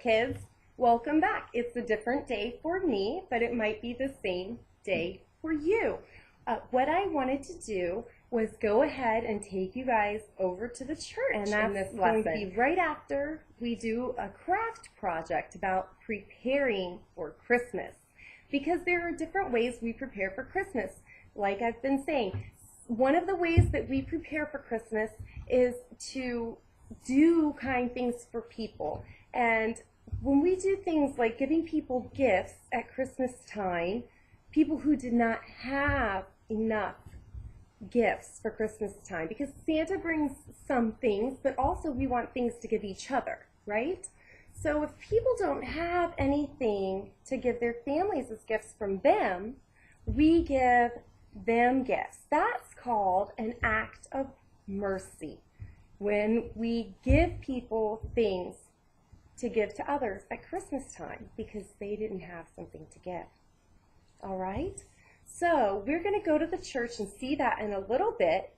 kids, welcome back. It's a different day for me, but it might be the same day for you. What I wanted to do was go ahead and take you guys over to the church, and that's going to be right after we do a craft project about preparing for Christmas, because there are different ways we prepare for Christmas. Like I've been saying, one of the ways that we prepare for Christmas is to do kind things for people. And when we do things like giving people gifts at Christmas time, people who did not have enough gifts for Christmas time, because Santa brings some things, but also we want things to give each other, right? So if people don't have anything to give their families as gifts from them, we give them gifts. That's called an act of mercy, when we give people things to give to others at Christmas time because they didn't have something to give. All right? So we're going to go to the church and see that in a little bit.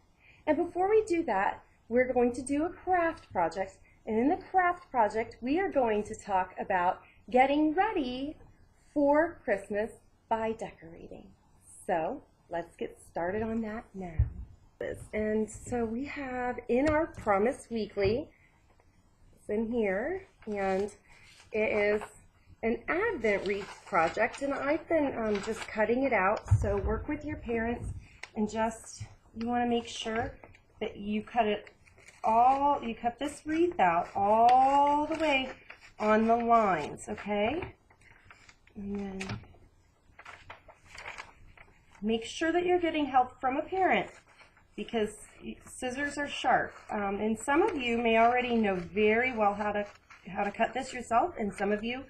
And before we do that, we're going to do a craft project. And in the craft project, we are going to talk about getting ready for Christmas by decorating. So let's get started on that now. And so we have in our Promise Weekly, it's in here, and it is an Advent wreath project, and I've been just cutting it out. So work with your parents, and you want to make sure that you cut this wreath out all the way on the lines, okay? And then make sure that you're getting help from a parent, because scissors are sharp. And some of you may already know very well how to cut this yourself, and some of you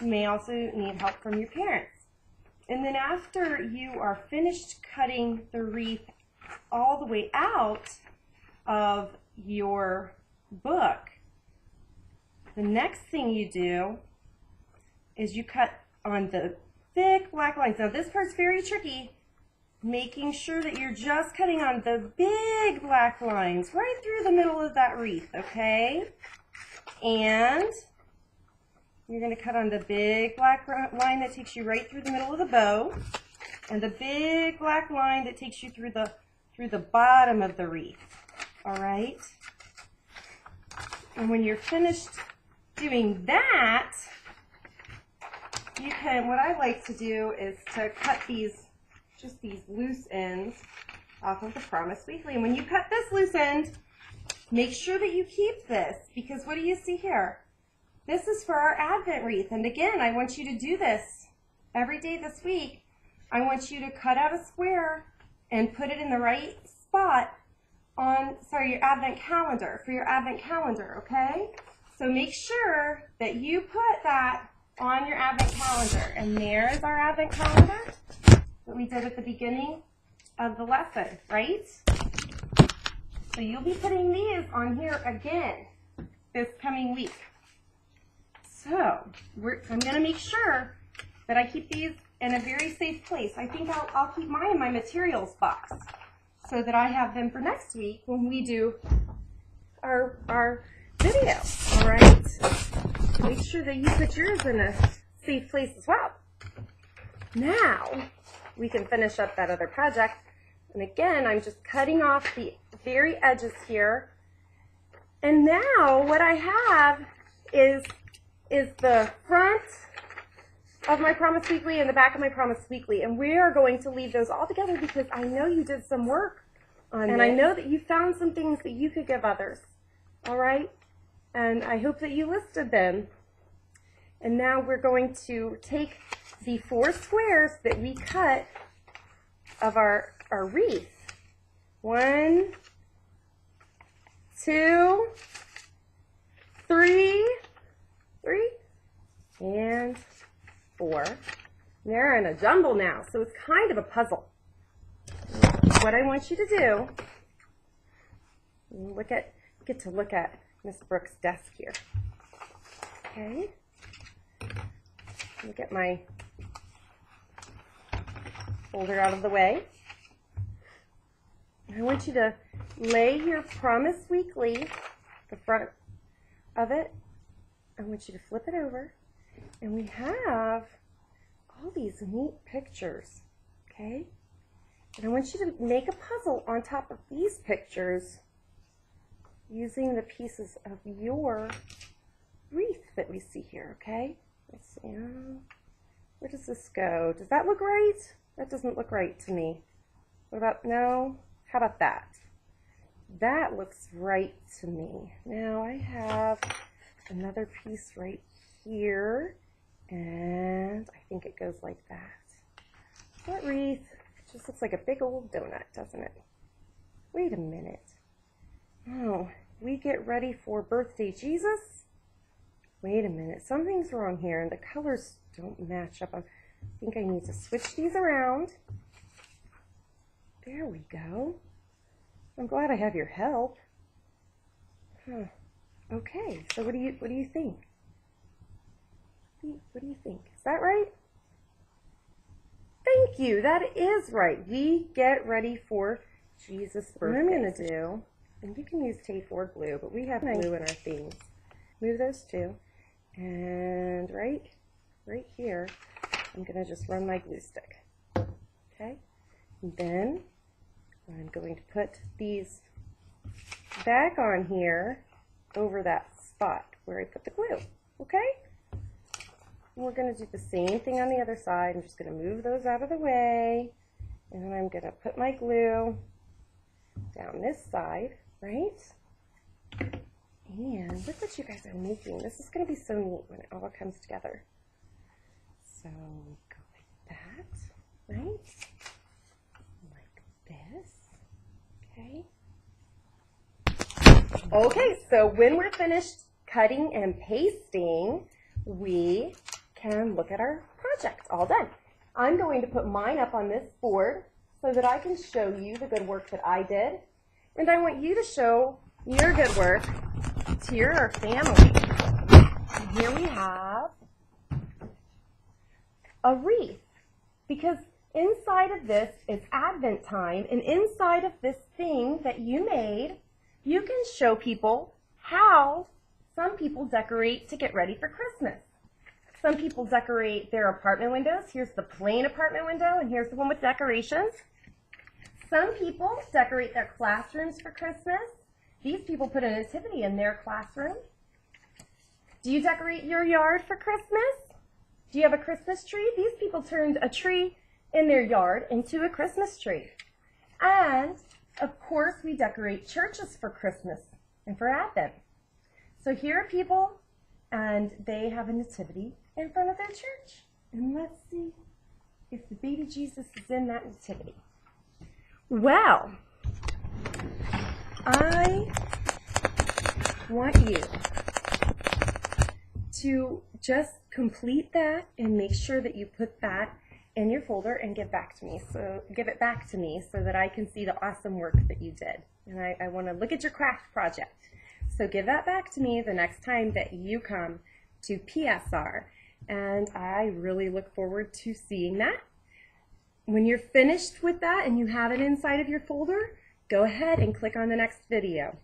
may also need help from your parents. And then after you are finished cutting the wreath all the way out of your book, the next thing you do is you cut on the thick black lines. Now this part's very tricky, making sure that you're just cutting on the big black lines right through the middle of that wreath, okay? And you're going to cut on the big black line that takes you right through the middle of the bow, and the big black line that takes you through the bottom of the wreath, all right? And when you're finished doing that, what I like to do is to cut these loose ends off of the Promise Weekly. And when you cut this loose end, make sure that you keep this, because what do you see here? This is for our Advent wreath. And again, I want you to do this every day this week. I want you to cut out a square and put it in the right spot on, your Advent calendar, for your Advent calendar, okay? So make sure that you put that on your Advent calendar. And there's our Advent calendar that we did at the beginning of the lesson, right? So you'll be putting these on here again this coming week. So I'm going to make sure that I keep these in a very safe place. I think I'll keep mine in my materials box so that I have them for next week when we do our video, all right? So make sure that you put yours in a safe place as well. Now we can finish up that other project. And again, I'm just cutting off the very edges here. And now what I have is the front of my Promise Weekly and the back of my Promise Weekly. And we are going to leave those all together because I know you did some work on this. And I know that you found some things that you could give others. All right? And I hope that you listed them. And now we're going to take the 4 squares that we cut of our wreath. 1, 2, 3, and 4. They're in a jumble now, so it's kind of a puzzle. What I want you to do, get to look at Miss Brooks' desk here. Okay. Let me get my folder out of the way. I want you to lay your Promise Weekly, the front of it, I want you to flip it over, and we have all these neat pictures, okay? And I want you to make a puzzle on top of these pictures using the pieces of your wreath that we see here, okay? Let's see, where does this go? Does that look right? That doesn't look right to me. What about, no? How about that? That looks right to me. Now I have another piece right here, and I think it goes like that. That wreath just looks like a big old donut, doesn't it? Wait a minute. Oh, we get ready for birthday Jesus? Wait a minute, something's wrong here, and the colors don't match up. I think I need to switch these around. There we go. I'm glad I have your help. Huh. Okay, so what do you think? What do you think? Is that right? Thank you. That is right. We get ready for Jesus' birthday. What I'm going to do, and you can use tape or glue, but we have glue in our themes. Move those two, and right here, I'm going to just run my glue stick. Okay, and then I'm going to put these back on here over that spot where I put the glue. Okay? And we're going to do the same thing on the other side. I'm just going to move those out of the way, and then I'm going to put my glue down this side, right? And look what you guys are making. This is going to be so neat when it all comes together. So go like that, right? Like this. Okay. Okay, so when we're finished cutting and pasting, we can look at our project all done. I'm going to put mine up on this board so that I can show you the good work that I did. And I want you to show your good work to your family. And here we have a wreath, because inside of this is Advent time, and inside of this thing that you made, you can show people how some people decorate to get ready for Christmas. Some people decorate their apartment windows. Here's the plain apartment window, and here's the one with decorations. Some people decorate their classrooms for Christmas. These people put a nativity in their classroom. Do you decorate your yard for Christmas? Do you have a Christmas tree? These people turned a tree in their yard into a Christmas tree. And, of course, we decorate churches for Christmas and for Advent. So here are people, and they have a nativity in front of their church. And let's see if the baby Jesus is in that nativity. Well, I want you to just complete that and make sure that you put that in your folder and give it back to me so that I can see the awesome work that you did. And I want to look at your craft project. So give that back to me the next time that you come to PSR. And I really look forward to seeing that. When you're finished with that and you have it inside of your folder, go ahead and click on the next video.